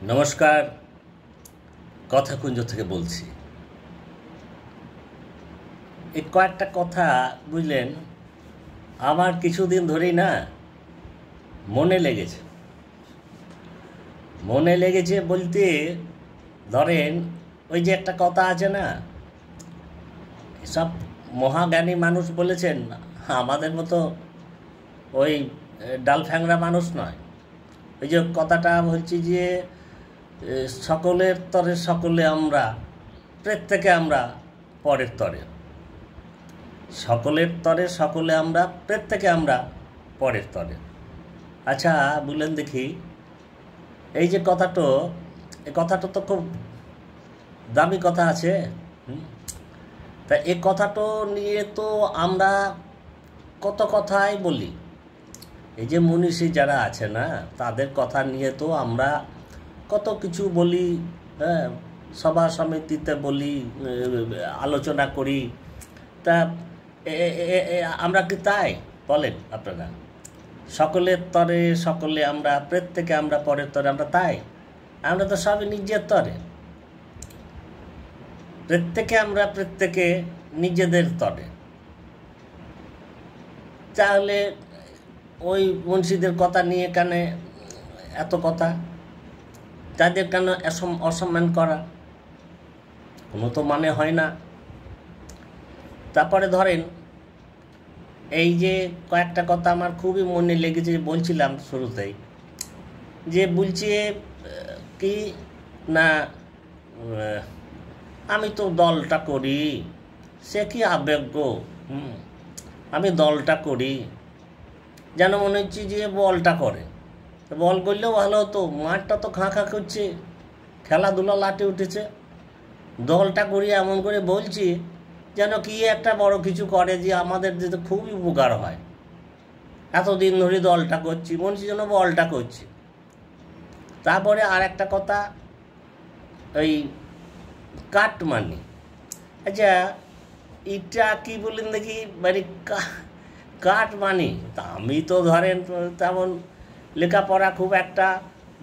নমস্কার, কথাকুঞ্জ থেকে বলছি। এই কয়েকটা কথা বুঝলেন, আমার কিছুদিন ধরেই না মনে লেগেছে বলতে ধরেন, ওই যে একটা কথা আছে না, সব মহাজ্ঞানী মানুষ বলেছেন, আমাদের মতো ওই ডাল ফ্যাংরা মানুষ নয়। ওই যে কথাটা বলছি যে সকলের তরে সকলে আমরা, প্রত্যেকে আমরা পরের তরে। সকলের তরে সকলে আমরা, প্রত্যেকে আমরা পরের তরে। আচ্ছা বললেন দেখি, এই যে এই কথাটা তো খুব দামি কথা আছে। তা এই কথাটা নিয়ে তো আমরা কত কথাই বলি। এই যে মনীষী যারা আছে না, তাদের কথা নিয়ে তো আমরা কত কিছু বলি, হ্যাঁ, সভা সমিতিতে বলি, আলোচনা করি। তা আমরা কি তাই বলেন আপনারা? সকলের তরে সকলে আমরা, প্রত্যেকে আমরা পরের তরে, আমরা তাই? আমরা তো সবই নিজের তরে। প্রত্যেকে নিজেদের তরে। তাহলে ওই মুন্সিদের কথা নিয়ে কেন এত কথা? তাদের কেন অসম্মান করা? কোনো তো মানে হয় না। তারপরে ধরেন, এই যে কয়েকটা কথা আমার খুবই মনে লেগেছে, বলছিলাম শুরুতেই, যে বলছে কি না, আমি তো দলটা করি, সে কি আবেগ, আমি দলটা করি, যেন মনে হচ্ছে যে বলটা করে। বল করলেও ভালো হতো, মাঠটা তো খাঁ করছে, খেলাধুলা লাটে উঠেছে। দলটা করি এমন করে বলছি যেন কি একটা বড় কিছু করে, যে আমাদের যেতে খুবই উপকার হয়। এতদিন ধরে দলটা করছি, মনে হচ্ছে যেন বলটা করছি। তারপরে আর একটা কথা, ওই কাটমানি। আচ্ছা, এটা কি বললেন দেখি, মানে কাটমানি। তা আমি তো ধরেন তেমন লেখাপড়া খুব একটা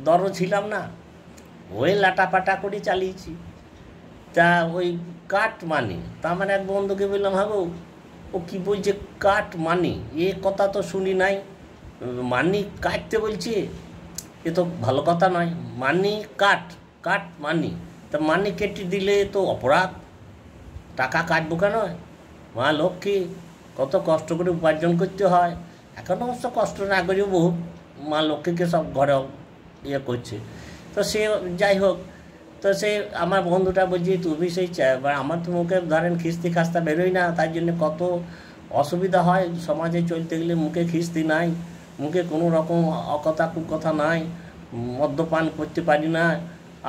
দরদ ছিলাম না, ওই লাটাপাটা করে চালিয়েছি। তা ওই কাটমানি, তা আমার এক বন্ধুকে বললাম, হাগো ও কি বলছে কাটমানি, এ কথা তো শুনি নাই। মানি কাটতে বলছে, এ তো ভালো কথা নয়। মানি কাট মানি, তা মানি কেটে দিলে তো অপরাধ, টাকা কাটবো কেন? মা লক্ষ্মী, কত কষ্ট করে উপার্জন করতে হয়। এখন অবশ্য কষ্ট না করেও বহু মা লক্ষ্মীকে সব ঘরে ইয়ে করছে। তো সে যাই হোক, তো সে আমার বন্ধুটা বলছি, তুমি সেই আমার তো মুখে ধরেন খিস্তি খাস্তা বেরোই না, তাই জন্য কত অসুবিধা হয় সমাজে চলতে গেলে। মুখে খিস্তি নাই, মুখে কোনো রকম অকথা কুকথা নাই, মদ্যপান করতে পারি না,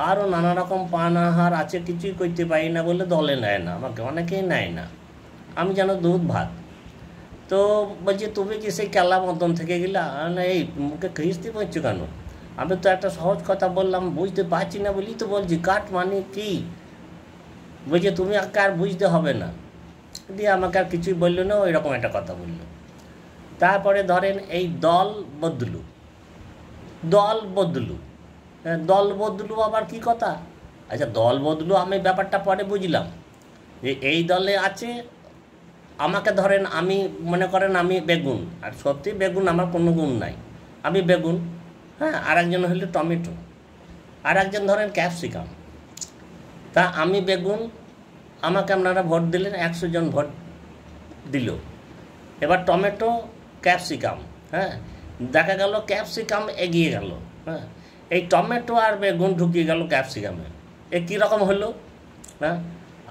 আরও নানা রকম পান আহার আছে, কিছুই করতে পারি না বলে দলে নেয় না আমাকে, অনেকেই নেয় না। আমি যেন দুধ ভাত। তো বলছি, তুমি কি সেই কেলা মদন থেকে গেলা? না, এই মুখে খিস্তি পড়ছো কেন? আমি তো একটা সহজ কথা বললাম, বুঝতে পারছি না বলি তো বলছি কাট মানে কি। বলছে তুমি আর বুঝতে হবে না। দিয়ে আমাকে আর কিছুই বললো না, ওই রকম একটা কথা বললো। তারপরে ধরেন এই দল বদলু, হ্যাঁ, দল বদলু আবার কি কথা? আচ্ছা, দল বদলু আমি ব্যাপারটা পরে বুঝলাম, যে এই দলে আছে, আমাকে ধরেন আমি মনে করেন আমি বেগুন, আর সত্যি বেগুন আমার কোনো গুণ নাই, আমি বেগুন, হ্যাঁ, আর একজন হলো টমেটো, আর একজন ধরেন ক্যাপসিকাম। তা আমি বেগুন, আমাকে আপনারা ভোট দিলেন, 100 জন ভোট দিল। এবার টমেটো, ক্যাপসিকাম, হ্যাঁ, দেখা গেল ক্যাপসিকাম এগিয়ে গেল, হ্যাঁ, এই টমেটো আর বেগুন ঢুকিয়ে গেল ক্যাপসিকামে। এ কীরকম হলো? হ্যাঁ,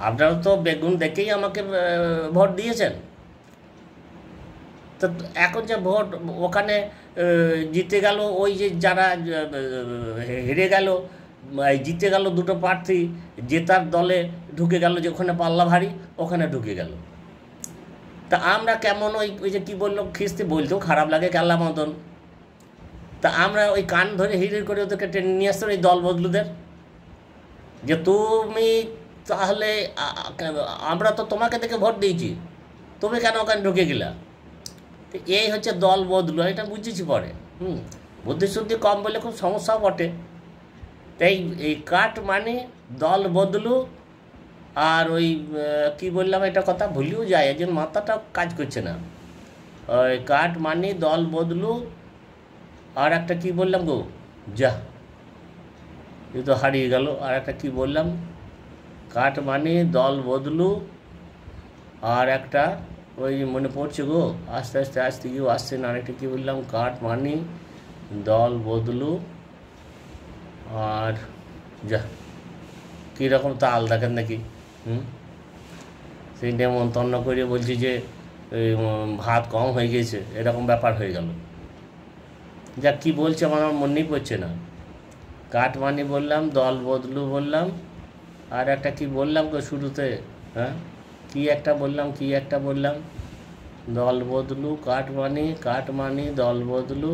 আপনারা তো বেগুন দেখেই আমাকে ভোট দিয়েছেন। তো এখন যে ভোট ওখানে জিতে গেল, ওই যে যারা হেরে গেল, জিতে গেল দুটো প্রার্থী, জেতার দলে ঢুকে গেল, যে ওখানে পাল্লা ভারী, ওখানে ঢুকে গেল। তা আমরা কেমন ওই যে কী বললো, খিস্তি বলতেও খারাপ লাগে, কেল্লা মতন। তা আমরা ওই কান ধরে হিড় করে ওদেরকে টেনে নিয়ে আসতাম, এই দল বদলুদের, যে তুমি তাহলে, আমরা তো তোমাকে দেখে ভোট দিয়েছি, তুমি কেন ওখানে ঢুকে গেলা? তো এই হচ্ছে দল বদলু, এটা বুঝেছি পরে। বুদ্ধিশুদ্ধি কম বলে খুব সমস্যাও বটে। তাই এই কাট মানে দল বদলু, আর ওই কী বললাম এটা কথা ভুলেও যায়, একজন মাথাটা কাজ করছে না। ওই কাট মানে দল বদলু, আর একটা কী বললাম গো, যা এ তো হারিয়ে গেল। আর একটা কী বললাম, কাট মানে দল বদলু, আর একটা ওই মনে পড়ছে গো, আস্তে আস্তে আস্তে কেউ আসছে না। আরেকটা কী বললাম, কাট মানে দল বদলু, আর যা কীরকম তাল দেখেন নাকি। সেই নেমন্তন্ন করে বলছি যে ভাত কম হয়ে গেছে, এরকম ব্যাপার হয়ে গেল। যা কি বলছে আমার মনেই পড়ছে না। কাটমানি বললাম, দল বদলু বললাম, আর একটা কি বললাম গো শুরুতে, হ্যাঁ কি একটা বললাম, দল বদলু, কাটমানি দল বদলু,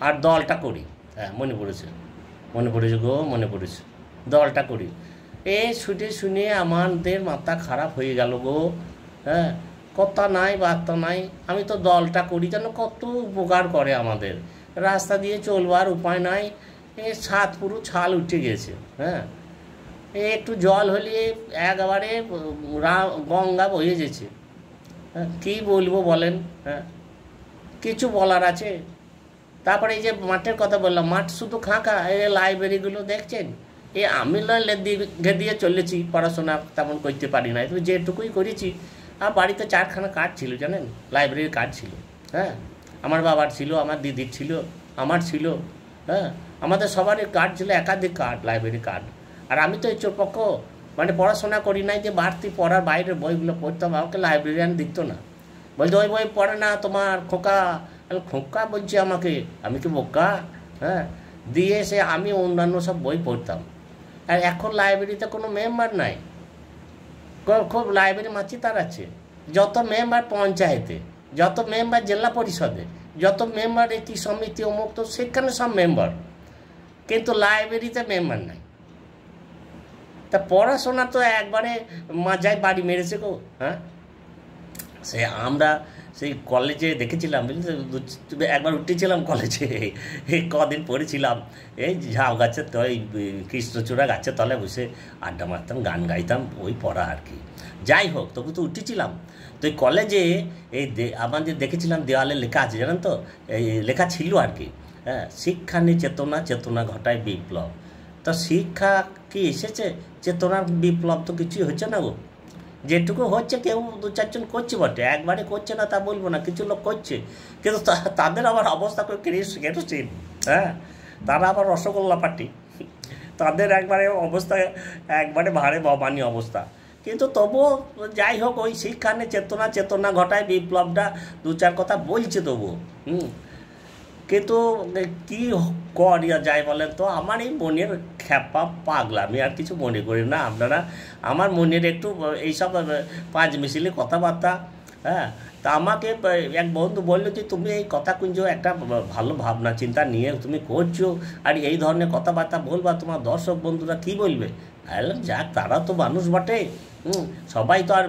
আর দলটা করি। হ্যাঁ মনে পড়েছে গো, মনে পড়েছে, দলটা করি। শুনে আমাদের মাথা খারাপ হয়ে গেল গো। হ্যাঁ কথা নাই বার্তা নাই, আমি তো দলটা করি যেন কত উপকার করে আমাদের। রাস্তা দিয়ে চলবার উপায় নাই, ছাদ পুরো ছাল উঠে গেছে। হ্যাঁ একটু জল হলে একবারে গঙ্গা বয়ে যেছে। হ্যাঁ কী বলবো বলেন, হ্যাঁ কিছু বলার আছে? তারপরে এই যে মাঠের কথা বললাম, মাঠ শুধু ফাঁকা। এই লাইব্রেরিগুলো দেখছেন, আমি লেগে দিয়ে চলেছি, পড়াশোনা তেমন করতে পারি না, তো যেটুকুই করেছি। আর বাড়িতে 4খানা কার্ড ছিল জানেন, লাইব্রেরির কার্ড ছিল। হ্যাঁ আমার বাবার ছিল, আমার দিদির ছিল, আমার ছিল। হ্যাঁ আমাদের সবারই কার্ড ছিল, একাধিক কার্ড, লাইব্রেরি কার্ড। আর আমি তো এই চোরপক্ষ, মানে পড়াশোনা করি নাই যে বাড়তি পড়ার বাইরের বইগুলো পড়তাম, আমাকে লাইব্রেরিয়ান দিত না, বলতো ওই বই পড়ে না তোমার খোকা। খোকা বলছে আমাকে, আমি কি বোকা? হ্যাঁ দিয়ে সে আমি অন্যান্য সব বই পড়তাম। আর এখন লাইব্রেরিতে কোনো মেম্বার নাই, খুব লাইব্রেরি মাছি তার আছে। যত মেম্বার পঞ্চায়েতে, যত মেম্বার জেলা পরিষদে, যত মেম্বার একটি সমিতি অমুক, তো সেখানে সব মেম্বার, কিন্তু লাইব্রেরিতে মেম্বার নাই। তা পড়াশোনা তো একবারে মাজায় বাড়ি মেরেছে গো। হ্যাঁ সে আমরা সেই কলেজে দেখেছিলাম, বুঝলি, একবার উঠেছিলাম কলেজে, এই কদিন পড়েছিলাম, এই ঝাউ গাছের ওই কৃষ্ণচূড়া গাছের তলে বসে আড্ডা মারতাম, গান গাইতাম, ওই পড়া আর কি। যাই হোক, তবু তো উঠেছিলাম। তো এই কলেজে এই আমাদের দেখেছিলাম দেওয়ালে লেখা আছে জানেন তো, এই লেখা ছিল আর কি, হ্যাঁ শিক্ষা নিয়ে চেতনা, চেতনা ঘটায় বিপ্লব। তো শিক্ষা কি এসেছে? চেতনার বিপ্লব তো কিছুই হচ্ছে না গো। যেটুকু হচ্ছে কেউ 2-4জন করছে বটে, একবারে করছে না তা বলবো না, কিছু লোক করছে, কিন্তু তাদের আবার অবস্থা করে কেরোসিন। হ্যাঁ তারা আবার রসগোল্লা পার্টি, তাদের একবারে অবস্থা একবারে ভারে বাবানি অবস্থা। কিন্তু তবুও যাই হোক, ওই শিক্ষা নিয়ে চেতনা, চেতনা ঘটায় বিপ্লবটা 2-4 কথা বলছে তবুও। কিন্তু কী করিয়া যায় বলেন তো, আমার এই মনের খ্যাপা পাগলামি, আর কিছু মনে করি না আপনারা। আমার মনের একটু এইসব পাঁচ মিশিলি কথাবার্তা। হ্যাঁ তা আমাকে এক বন্ধু বললো যে তুমি এই কথা কুঞ্জ একটা ভালো ভাবনা চিন্তা নিয়ে তুমি করছো, আর এই ধরনের কথাবার্তা বলবা, তোমার দর্শক বন্ধুরা কী বলবে? বললাম যাক, তারা তো মানুষ বটে, সবাই তো আর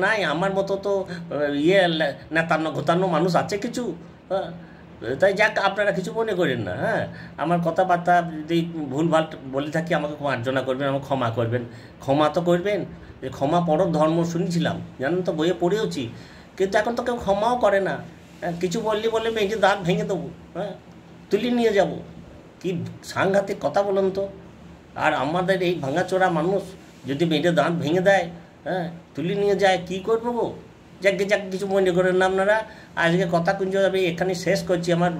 নাই, আমার মতো তো নেতান্ন ঘোতান্ন মানুষ আছে কিছু। হ্যাঁ তাই যাক, আপনারা কিছু মনে করেন না। হ্যাঁ আমার কথাবার্তা যদি ভুলভাল বলে থাকি আমাকে মার্জনা করবেন, আমাকে ক্ষমা করবেন। ক্ষমা তো করবেন, যে ক্ষমা পরব ধর্ম শুনেছিলাম জানেন তো, বইয়ে পড়েওছি, কিন্তু এখন তো কেউ ক্ষমাও করে না। কিছু বললে বলে মেয়েকে দাঁত ভেঙে দেবো, হ্যাঁ তুলি নিয়ে যাব। কি সাংঘাতিক কথা বলুন তো। আর আমাদের এই ভাঙাচোরা মানুষ যদি মেয়েদের দাঁত ভেঙে দেয়, হ্যাঁ তুলি নিয়ে যায়, কী করবো গো? যাকে কিছু মনে করেন না আপনারা। আজকে কথা কুঞ্জ আমি এখানে শেষ করছি। আমার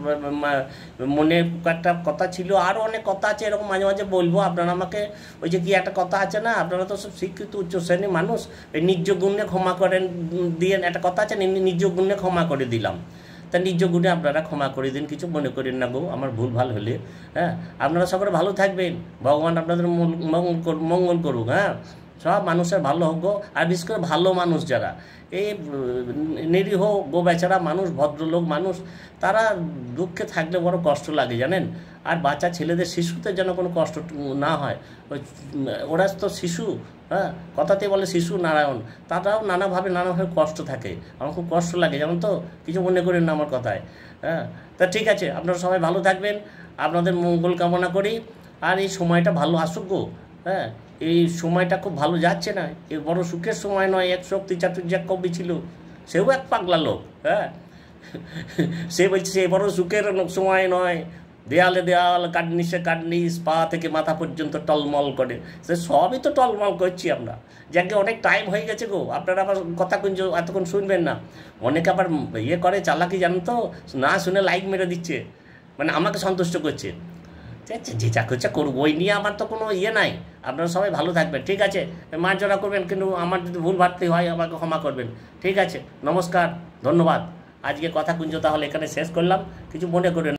মনে একটা কথা ছিল, আরও অনেক কথা আছে, এরকম মাঝে মাঝে বলবো। আপনারা আমাকে ওই যে কি একটা কথা আছে না, আপনারা তো সব শিক্ষিত উচ্চ শ্রেণীর মানুষ, এই নিজ গুণে ক্ষমা করেন দিয়ে একটা কথা আছে, নিজ গুণে ক্ষমা করে দিলাম। তা নিজ গুণে আপনারা ক্ষমা করে দিন, কিছু মনে করেন না গো আমার ভুল ভাল হলে। হ্যাঁ আপনারা সকলে ভালো থাকবেন, ভগবান আপনাদের মঙ্গল করুক। হ্যাঁ সব মানুষের ভালো হোক গো। আর বিশেষ করে ভালো মানুষ যারা, এই নিরীহ গো বেচারা মানুষ, ভদ্রলোক মানুষ, তারা দুঃখে থাকলে বড় কষ্ট লাগে জানেন। আর বাচ্চা ছেলেদের, শিশুদের যেন কোনো কষ্ট না হয়। ওই ওরা তো শিশু, হ্যাঁ কথাতেই বলে শিশু নারায়ণ, তারাও নানাভাবে কষ্ট থাকে। আমার খুব কষ্ট লাগে যেমন তো, কিছু মনে করেন না আমার কথায়। হ্যাঁ তা ঠিক আছে, আপনারা সবাই ভালো থাকবেন। আপনাদের মঙ্গল কামনা করি। আর এই সময়টা ভালো আসুক গো। হ্যাঁ, এই সময়টা খুব ভালো যাচ্ছে না, এ বড় সুখের সময় নয়। এক শক্তি চাটুর্য কবি ছিল, সেও এক পাগলা লোক। হ্যাঁ, সে বলছে সে বড় সুখের সময় নয়, দেয়ালে দেয়াল কাটনিসে কাটনিস, পা থেকে মাথা পর্যন্ত টলমল করে। সে সবই তো টলমল করছি আমরা। যাকে অনেক টাইম হয়ে গেছে গো, আপনারা আবার কথা কুঞ্জ এতক্ষণ শুনবেন না। অনেকে আবার ইয়ে করে, চালাকি জানো তো, না শুনে লাইক মেরে দিচ্ছে, মানে আমাকে সন্তুষ্ট করছে। যে যা করছে করুক, ওই নিয়ে আমার তো কোনো ইয়ে নাই। আপনারা সবাই ভালো থাকবেন, ঠিক আছে? মার্জনা করবেন, কিন্তু আমার যদি ভুল ভাবতে হয় আমাকে ক্ষমা করবেন, ঠিক আছে? নমস্কার, ধন্যবাদ। আজকে কথা কুঞ্জ তাহলে এখানে শেষ করলাম, কিছু মনে করেন।